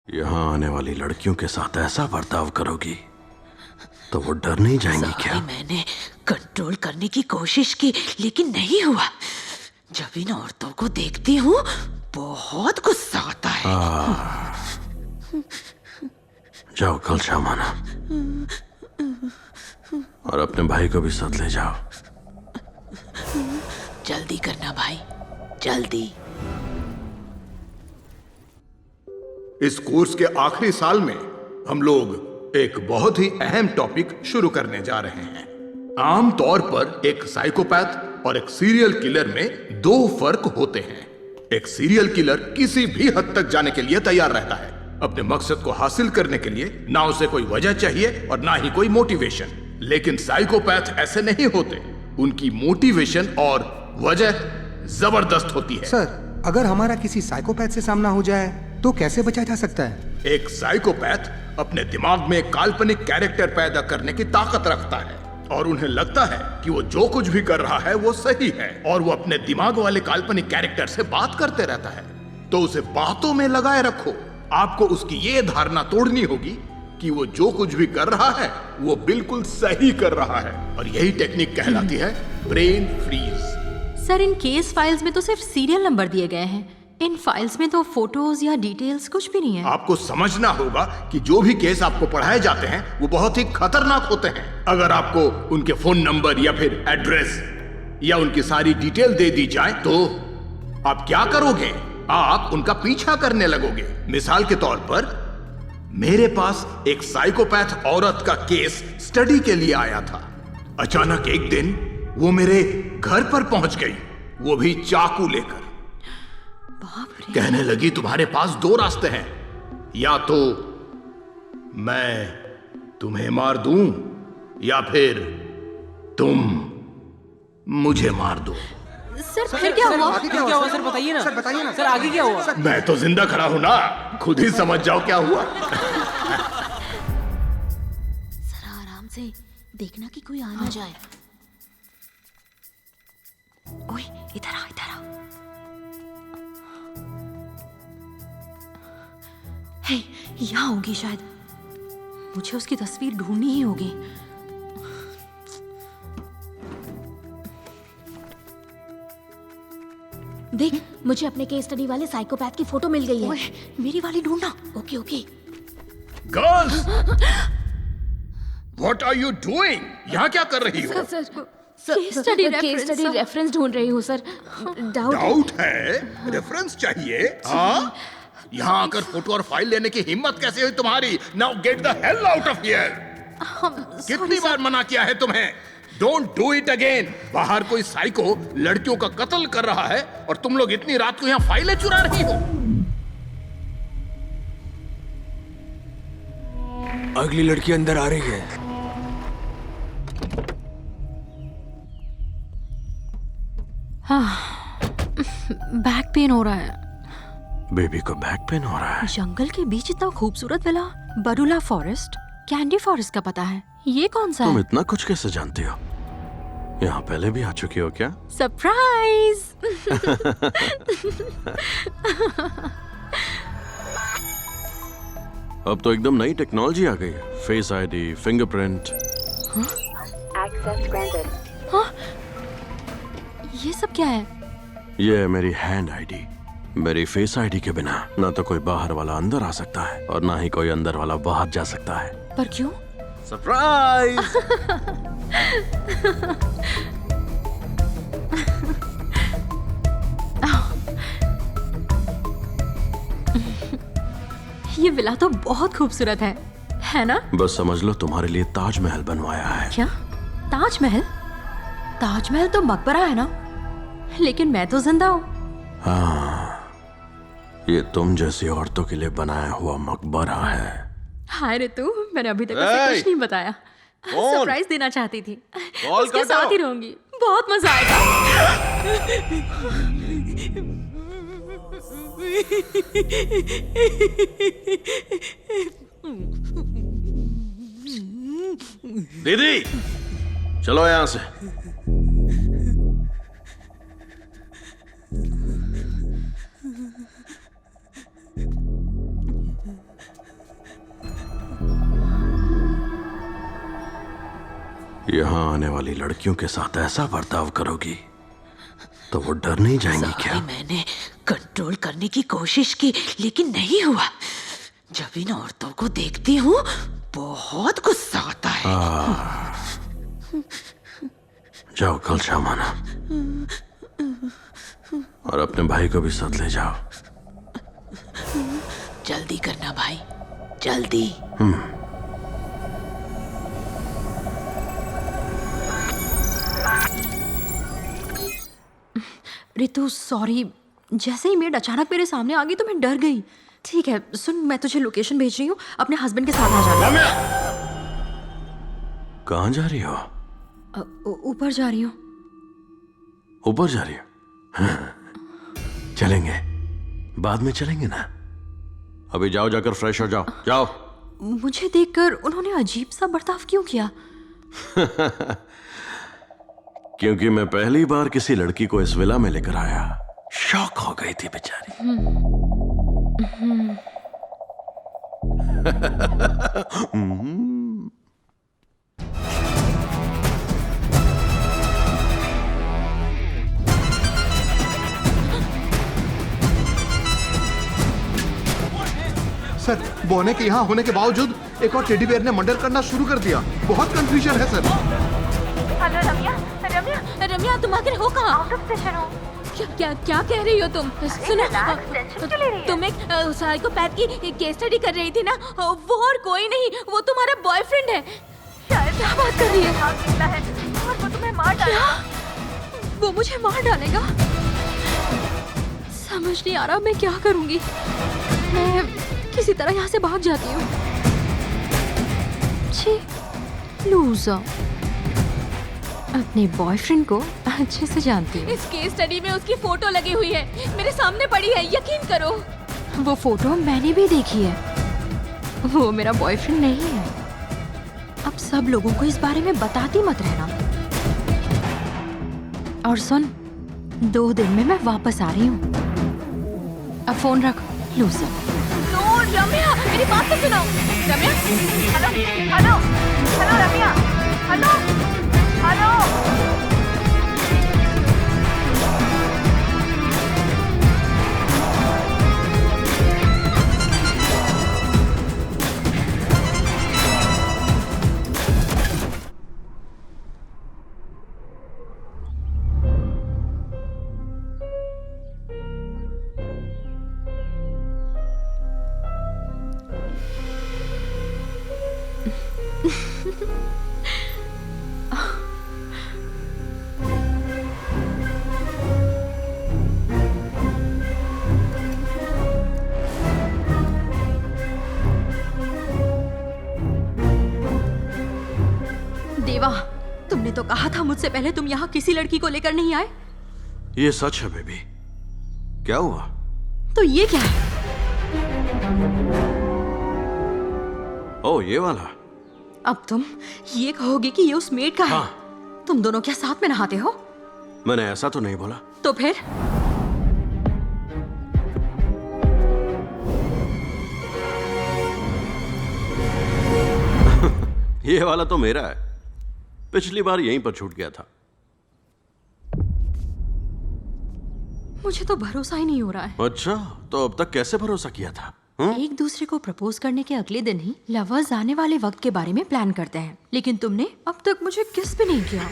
यहाँ आने वाली लड़कियों के साथ ऐसा बर्ताव करोगी तो वो डर नहीं जाएंगी क्या? मैंने कंट्रोल करने की कोशिश की लेकिन नहीं हुआ। जब इन औरतों को देखती हूँ बहुत गुस्सा आता है। जाओ कल शाम आना और अपने भाई को भी साथ ले जाओ। जल्दी करना भाई, जल्दी। इस कोर्स के आखिरी साल में हम लोग एक बहुत ही अहम टॉपिक शुरू करने जा रहे हैं। आमतौर पर एक साइकोपैथ और एक सीरियल किलर में दो फर्क होते हैं। एक सीरियल किलर किसी भी हद तक जाने के लिए तैयार रहता है। अपने मकसद को हासिल करने के लिए ना उसे कोई वजह चाहिए और ना ही कोई मोटिवेशन। लेकिन साइकोपैथ ऐसे नहीं होते। उनकी मोटिवेशन और वजह जबरदस्त होती है। सर, अगर हमारा किसी साइकोपैथ से सामना हो जाए तो कैसे बचा जा सकता है? एक साइकोपैथ अपने दिमाग में एक काल्पनिक कैरेक्टर पैदा करने की ताकत रखता है और उन्हें लगता है कि वो जो कुछ भी कर रहा है वो सही है और वो अपने दिमाग वाले काल्पनिक कैरेक्टर से बात करते रहता है। तो उसे बातों में लगाए रखो। आपको उसकी ये धारणा तोड़नी होगी कि वो जो कुछ भी कर रहा है वो बिल्कुल सही कर रहा है और यही टेक्निक कहलाती है ब्रेन फ्रीज। सर, इन केस फाइल्स में तो सिर्फ सीरियल नंबर दिए गए हैं। इन फाइल्स में तो फोटोज या डिटेल्स कुछ भी नहीं है। आपको समझना होगा कि जो भी केस आपको पढ़ाए जाते हैं वो बहुत ही खतरनाक होते हैं। अगर आपको उनके फोन नंबर या फिर एड्रेस या उनकी सारी डिटेल दे दी जाए तो आप क्या करोगे? आप उनका पीछा करने लगोगे। मिसाल के तौर पर मेरे पास एक साइकोपैथ औरत का केस स्टडी के लिए आया था। अचानक एक दिन वो मेरे घर पर पहुंच गई, वो भी चाकू लेकर। कहने लगी तुम्हारे पास दो रास्ते हैं, या तो मैं तुम्हें मार दूं या फिर तुम मुझे मार दो। सर, फिर क्या हुआ? आगे क्या हुआ सर? बताइए ना। सर बताइए ना। सर आगे क्या हुआ? मैं तो जिंदा खड़ा हूं ना, खुद ही समझ जाओ क्या हुआ। जरा आराम से देखना कि कोई आ ना जाए। ओए, इधर आ, इधर आ। हे, यहाँ होगी शायद। मुझे उसकी तस्वीर ढूंढनी ही होगी। देख, मुझे अपने केस स्टडी वाले साइकोपैथ की फोटो मिल गई है। ओए, मेरी वाली ढूंढना। Okay okay. Girls, what are you doing? यहाँ क्या कर रही हो? केस स्टडी रेफरेंस ढूंढ रही हूँ सर। डाउट है? रेफरेंस चाहिए? हाँ? यहाँ आकर फोटो और फाइल लेने की हिम्मत कैसे हुई तुम्हारी? Now get the hell out of here. कितनी बार मना किया है तुम्हें? Don't do it again. बाहर कोई साइको लड़कियों का कत्ल कर रहा है और तुम लोग इतनी रात को यहाँ फाइलें चुरा रही हो। अगली लड़की अंदर आ रही है। बैक पेन हो रहा है। बेबी को बैक पेन हो रहा है? जंगल के बीच इतना खूबसूरत villa, Barula forest, candy forest का पता है। ये कौन सा तुम है? इतना कुछ कैसे जानती हो? यहाँ पहले भी आ चुकी हो क्या? सरप्राइज। अब तो एकदम नई टेक्नोलॉजी आ गई है। Face ID, fingerprint. हाँ? ये सब क्या है? ये है मेरी हैंड आईडी। मेरी फेस आईडी के बिना ना तो कोई बाहर वाला अंदर आ सकता है और ना ही कोई अंदर वाला बाहर जा सकता है। पर क्यों? सरप्राइज! ये विला तो बहुत खूबसूरत है ना? बस समझ लो तुम्हारे लिए ताजमहल बनवाया है। क्या? ताजमहल? ताजमहल तो मकबरा है ना, लेकिन मैं तो जिंदा हूँ। हाँ, ये तुम जैसी औरतों के लिए बनाया हुआ मकबरा है। हाय रितु, मैंने अभी तक उसे कुछ नहीं बताया। सरप्राइज देना चाहती थी। उसके साथ ही रहूंगी, बहुत मजा आएगा। दीदी, चलो यहाँ से। यहाँ आने वाली लड़कियों के साथ ऐसा बर्ताव करोगी तो वो डर नहीं जाएंगी क्या? मैंने कंट्रोल करने की कोशिश की लेकिन नहीं हुआ। जब इन औरतों को देखती हूँ बहुत गुस्सा आता है। जाओ कल शाम आना और अपने भाई को भी साथ ले जाओ। जल्दी करना भाई, जल्दी। रितु सॉरी, जैसे ही मेड अचानक मेरे सामने आ गई तो मैं डर गई। ठीक है सुन, मैं तुझे लोकेशन भेज रही हूँ, अपने हस्बैंड के साथ आ जाना। कहाँ जा रही हो? ऊपर जा रही हूँ। ऊपर जा रही हो? हाँ। चलेंगे, बाद में चलेंगे ना। अभी जाओ, जाकर फ्रेश हो जाओ। जाओ। मुझे देखकर उन्होंने अजीब सा बर्ताव क्यों किया? क्योंकि मैं पहली बार किसी लड़की को इस विला में लेकर आया, शॉक हो गई थी बेचारी। सर, बोने के यहाँ होने के बावजूद एक और टेडी बेयर ने मर्डर करना शुरू कर दिया। बहुत कंफ्यूजन है सर। हेलो रम्या, रम्या, रम्या तुम आखिर हो कहाँ? आउट ऑफ स्टेशन हो। क्या कह रही हो तुम? सुनो, तुम एक साइकोपैथ की केस स्टडी कर रही थी ना, वो और कोई नहीं, वो तुम्हारा बॉयफ्रेंड है। शायद क्या बात कर रही है? और वो तुम्हें मार डालेगा। वो मुझे मार डालेगा? समझ नहीं आ रहा मैं क्या करूंगी। मैं किसी तरह यहाँ से भाग जाती हूँ। छी, लूज़र। अपने बॉयफ्रेंड को अच्छे से जानती हूँ। इस केस स्टडी में उसकी फोटो लगी हुई है, मेरे सामने पड़ी है, यकीन करो। वो फोटो मैंने भी देखी है। वो मेरा बॉयफ्रेंड नहीं है। अब सब लोगों को इस बारे में बताती मत रहना। और सुन, 2 दिन में मैं वापस आ रही हूँ। अब फोन रख, लूज़र। रम्या, मेरी बात तो सुनो। रम्या, हेलो, हेलो, हेलो रम्या, हेलो, हेलो। देवा, तुमने तो कहा था मुझसे पहले तुम यहाँ किसी लड़की को लेकर नहीं आए। ये सच है बेबी। क्या हुआ? तो ये क्या है? ओ, ये वाला। अब तुम ये कहोगे कि ये उस मेड का है? हाँ। तुम दोनों क्या साथ में नहाते हो? मैंने ऐसा तो नहीं बोला। तो फिर? ये वाला तो मेरा है, पिछली बार यहीं पर छूट गया था। मुझे तो भरोसा ही नहीं हो रहा है। अच्छा, तो अब तक कैसे भरोसा किया था? एक दूसरे को प्रपोज करने के अगले दिन ही लवर्स आने वाले वक्त के बारे में प्लान करते हैं, लेकिन तुमने अब तक मुझे किस भी नहीं किया।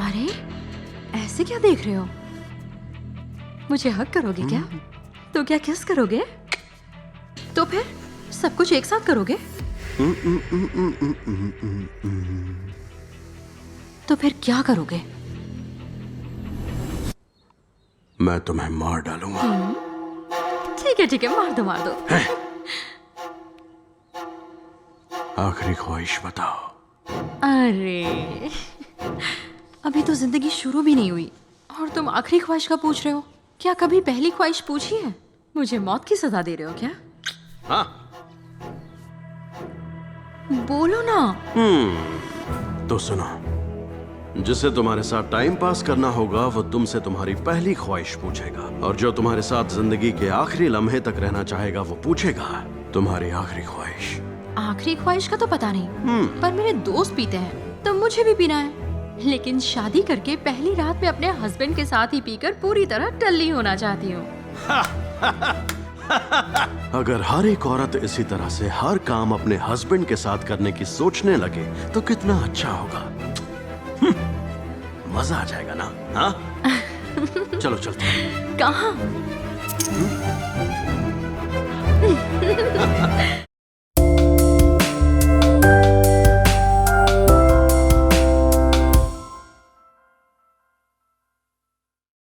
अरे, ऐसे क्या देख रहे हो? मुझे हक करोगे क्या? तो क्या किस करोगे? तो फिर सब कुछ एक साथ करोगे? तो फिर क्या करोगे? मैं तुम्हें मार डालूंगा। ठीक है, मार दो, मार दो। आखिरी ख्वाहिश बताओ। अरे, अभी तो जिंदगी शुरू भी नहीं हुई और तुम आखिरी ख्वाहिश का पूछ रहे हो? क्या कभी पहली ख्वाहिश पूछी है? मुझे मौत की सजा दे रहे हो क्या? हाँ। बोलो ना। तो सुनो, जिसे तुम्हारे साथ टाइम पास करना होगा वो तुमसे तुम्हारी पहली ख्वाहिश पूछेगा, और जो तुम्हारे साथ जिंदगी के आखिरी लम्हे तक रहना चाहेगा वो पूछेगा तुम्हारी आखिरी ख्वाहिश। आखिरी ख्वाहिश का तो पता नहीं, पर मेरे दोस्त पीते हैं तो मुझे भी पीना है। लेकिन शादी करके पहली रात में अपने हस्बैंड के साथ ही पीकर पूरी तरह टल्ली होना चाहती हूँ। अगर हर एक औरत इसी तरह से हर काम अपने हस्बैंड के साथ करने की सोचने लगे तो कितना अच्छा होगा। मजा आ जाएगा ना? हाँ? चलो चलते हैं। कहाँ?